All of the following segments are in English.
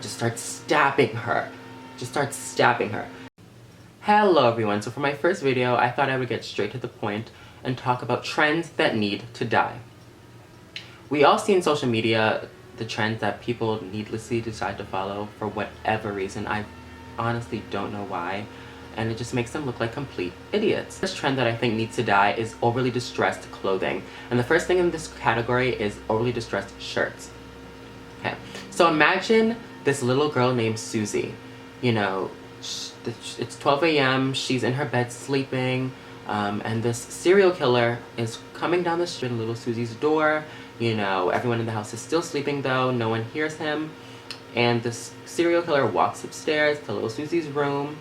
Just start stabbing her. Just start stabbing her. Hello everyone, so for my first video, I thought I would get straight to the point and talk about trends that need to die. We all see in social media the trends that people needlessly decide to follow for whatever reason. I honestly don't know why, and it just makes them look like complete idiots. This trend that I think needs to die is overly distressed clothing, and the first thing in this category is overly distressed shirts. Okay, so imagine this little girl named Susie. You know, it's 12 a.m., she's in her bed sleeping, and this serial killer is coming down the street at little Susie's door. You know, everyone in the house is still sleeping though, no one hears him. And this serial killer walks upstairs to little Susie's room,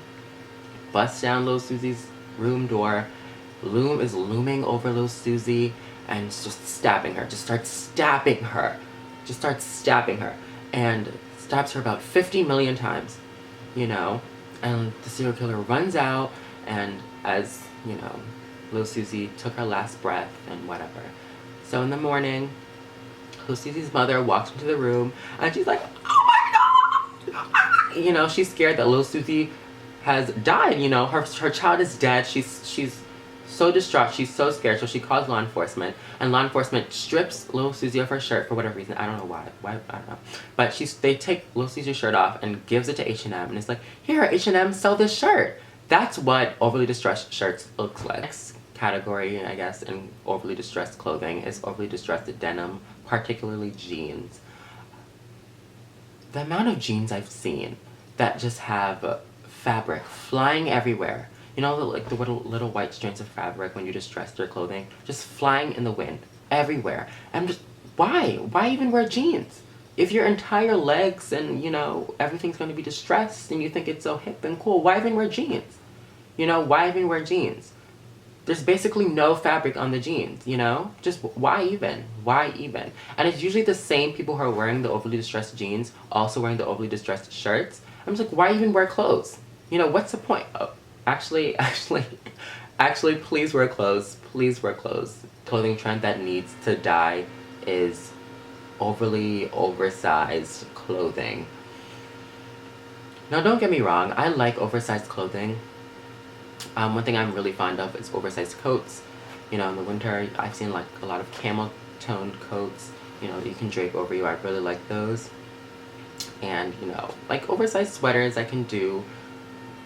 busts down little Susie's room door, is looming over little Susie, and is just stabbing her. Just starts stabbing her. Just starts stabbing her. And stabs her about 50 million times, you know, and the serial killer runs out, and as, you know, little Susie took her last breath and whatever. So in the morning, little Susie's mother walks into the room, and she's like, oh my god! You know, she's scared that little Susie has died, you know, her child is dead, she's so distraught, she's so scared, so she calls law enforcement, and law enforcement strips little Susie of her shirt for whatever reason. I don't know why, I don't know. But they take little Susie's shirt off and gives it to H&M, and it's like, here, H&M, sell this shirt. That's what overly distressed shirts looks like. Next category, I guess, in overly distressed clothing is overly distressed denim, particularly jeans. The amount of jeans I've seen that just have fabric flying everywhere. You know, like the little white strands of fabric when you distress your clothing, just flying in the wind everywhere. I'm just, why? Why even wear jeans? If your entire legs and, you know, everything's going to be distressed and you think it's so hip and cool, why even wear jeans? You know, why even wear jeans? There's basically no fabric on the jeans, you know? Just why even? Why even? And it's usually the same people who are wearing the overly distressed jeans also wearing the overly distressed shirts. I'm just like, why even wear clothes? You know, what's the point? Oh, actually, please wear clothes. Please wear clothes. Clothing trend that needs to die is overly oversized clothing. Now, don't get me wrong, I like oversized clothing. One thing I'm really fond of is oversized coats. You know, in the winter, I've seen like a lot of camel toned coats, you know, that you can drape over you. I really like those. And, you know, like oversized sweaters I can do.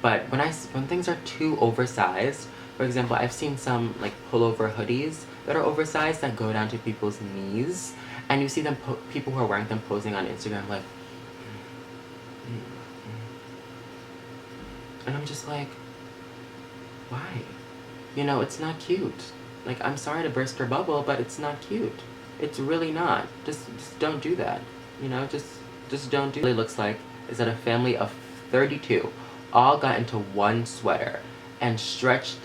But when things are too oversized, for example, I've seen some like pullover hoodies that are oversized that go down to people's knees, and you see them people who are wearing them posing on Instagram like, and I'm just like, why? You know, it's not cute. Like, I'm sorry to burst your bubble, but it's not cute. It's really not. Just don't do that. You know, just don't do. What it looks like is that a family of 32 all got into one sweater and stretched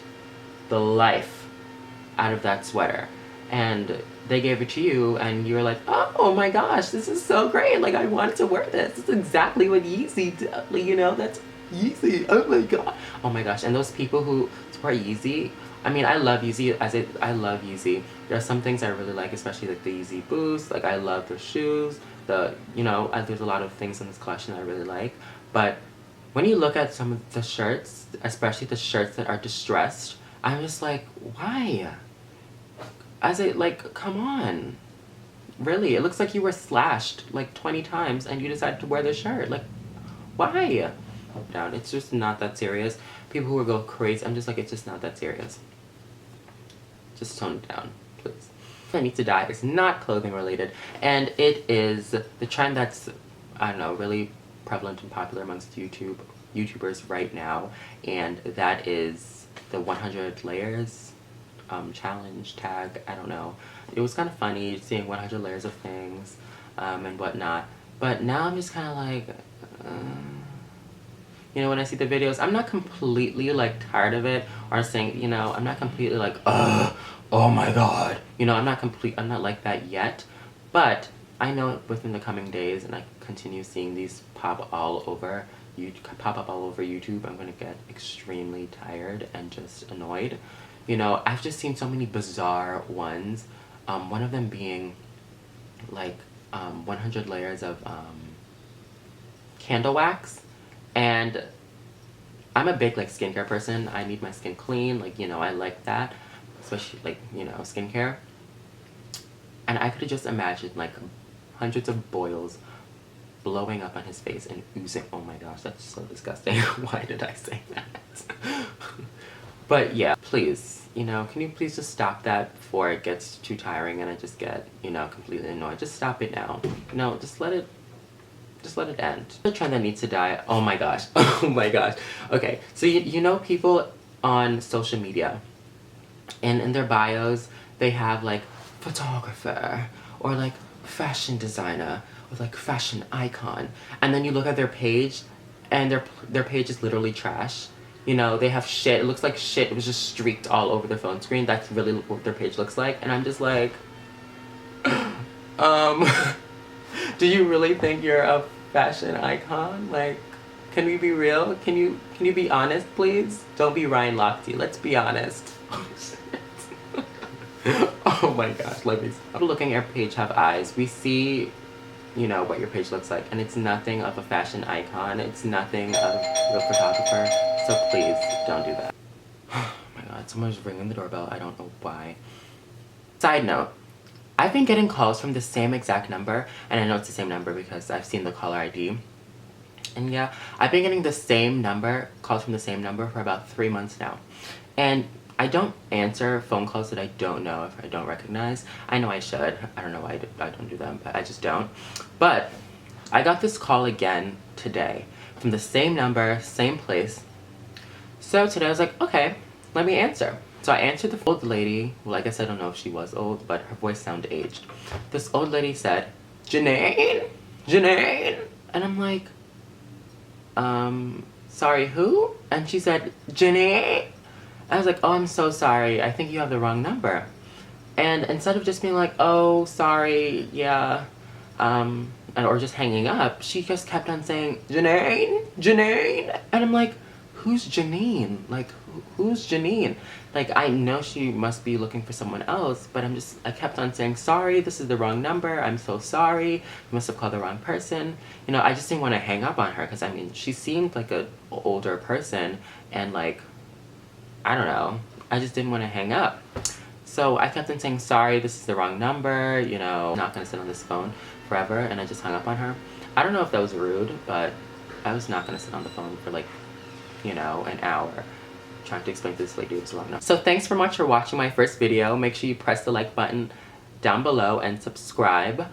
the life out of that sweater, and they gave it to you, and you were like, oh my gosh, this is so great, like I wanted to wear this. It's exactly what Yeezy did, you know, that's Yeezy, oh my god. Oh my gosh, and those people who support Yeezy, I mean, I love Yeezy, I love Yeezy. There are some things I really like, especially like the Yeezy Boost, like I love their shoes, you know, there's a lot of things in this collection I really like, but when you look at some of the shirts, especially the shirts that are distressed, I'm just like, why? Like, come on. Really, it looks like you were slashed like 20 times and you decided to wear this shirt. Like, why? Down. It's just not that serious. People who will go crazy, I'm just like, it's just not that serious. Just tone it down, please. That needs to die is not clothing related, and it is the trend that's, I don't know, really prevalent and popular amongst YouTubers right now, and that is the 100 layers challenge tag. I don't know. It was kind of funny seeing 100 layers of things and whatnot, but now I'm just kind of like, you know, when I see the videos, I'm not completely like tired of it, or saying, you know, I'm not completely like, oh my god. You know, I'm not like that yet, but I know within the coming days, and I continue seeing these pop up all over YouTube, I'm gonna get extremely tired and just annoyed. You know, I've just seen so many bizarre ones. One of them being like 100 layers of candle wax, and I'm a big like skincare person. I need my skin clean, like, you know, I like that, especially like, you know, skincare. And I could have just imagined like hundreds of boils blowing up on his face and oozing. Oh my gosh, that's so disgusting. Why did I say that? But yeah, please, you know, can you please just stop that before it gets too tiring and I just get, you know, completely annoyed. Just stop it now. No, just let it end. The trend that needs to die. Oh my gosh. Oh my gosh. Okay, so you know people on social media, and in their bios they have like photographer or like fashion designer or like fashion icon, and then you look at their page and their page is literally trash. You know, they have shit. It looks like shit. It was just streaked all over their phone screen. That's really what their page looks like. And I'm just like, do you really think you're a fashion icon? Like, can we be real? Can you be honest, please? Don't be Ryan Lochte. Let's be honest. Oh, shit. Oh my gosh, let me stop. Looking at your page have eyes. We see, you know, what your page looks like, and it's nothing of a fashion icon. It's nothing of a real photographer. So please, don't do that. Oh my god, someone's ringing the doorbell. I don't know why. Side note, I've been getting calls from the same exact number, and I know it's the same number because I've seen the caller ID. And yeah, I've been getting the same number, calls from the same number for about 3 months now. And I don't answer phone calls that I don't know if I don't recognize. I know I should. I don't know why I don't do that, but I just don't. But I got this call again today from the same number, same place. So today I was like, okay, let me answer. So I answered the old lady. Well, I guess I don't know if she was old, but her voice sounded aged. This old lady said, Janine? Janine? And I'm like, sorry, who? And she said, Janine? I was like, oh, I'm so sorry. I think you have the wrong number. And instead of just being like, oh, sorry, yeah, or just hanging up, she just kept on saying, Janine? Janine? And I'm like, who's Janine? Like, who's Janine? Like, I know she must be looking for someone else, but I kept on saying, sorry, this is the wrong number. I'm so sorry. You must have called the wrong person. You know, I just didn't want to hang up on her because, I mean, she seemed like an older person and, like, I don't know. I just didn't want to hang up. So I kept on saying, sorry, this is the wrong number, you know, I'm not going to sit on this phone forever, and I just hung up on her. I don't know if that was rude, but I was not going to sit on the phone for, like, you know, an hour trying to explain to this lady it was the wrong number. So thanks so much for watching my first video. Make sure you press the like button down below and subscribe.